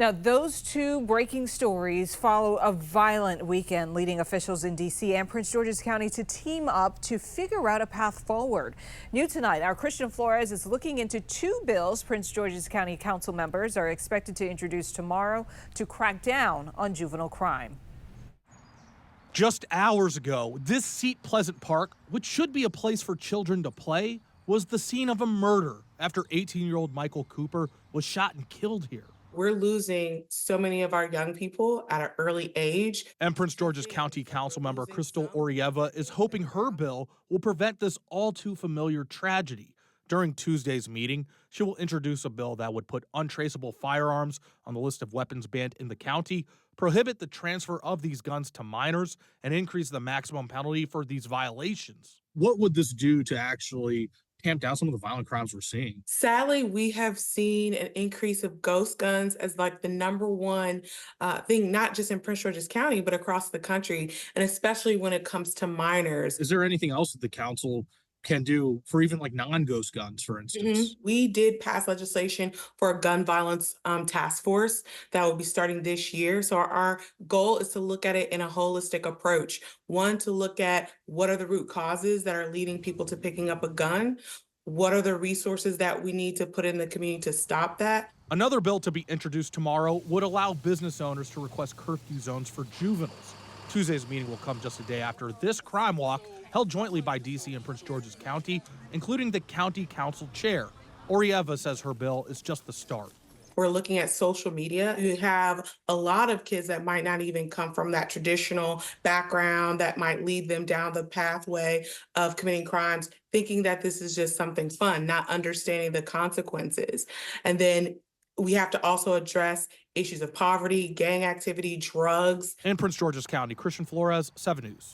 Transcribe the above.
Now, those two breaking stories follow a violent weekend, leading officials in D.C. and Prince George's County to team up to figure out a path forward. New tonight, our Christian Flores is looking into two bills Prince George's County Council members are expected to introduce tomorrow to crack down on juvenile crime. Just hours ago, this seat Pleasant Park, which should be a place for children to play, was the scene of a murder after 18-year-old Michael Cooper was shot and killed here. We're losing so many of our young people at an early age. And Prince George's County Council member Krystal Oriadha is hoping her bill will prevent this all too familiar tragedy. During Tuesday's meeting, she will introduce a bill that would put untraceable firearms on the list of weapons banned in the county, prohibit the transfer of these guns to minors, and increase the maximum penalty for these violations. What would this do to actually tamp down some of the violent crimes we're seeing? Sadly, we have seen an increase of ghost guns as like the #1 thing, not just in Prince George's County, but across the country, and especially when it comes to minors. Is there anything else that the council can do for even like non-ghost guns, for instance? We did pass legislation for a gun violence task force that will be starting this year. So our goal is to look at it in a holistic approach. One, to look at what are the root causes that are leading people to picking up a gun? What are the resources that we need to put in the community to stop that? Another bill to be introduced tomorrow would allow business owners to request curfew zones for juveniles. Tuesday's meeting will come just a day after this crime walk held jointly by D.C. and Prince George's County, including the county council chair. Oriadha says her bill is just the start. We're looking at social media. You have a lot of kids that might not even come from that traditional background that might lead them down the pathway of committing crimes, thinking that this is just something fun, not understanding the consequences. And then we have to also address issues of poverty, gang activity, drugs. In Prince George's County, Christian Flores, 7 News.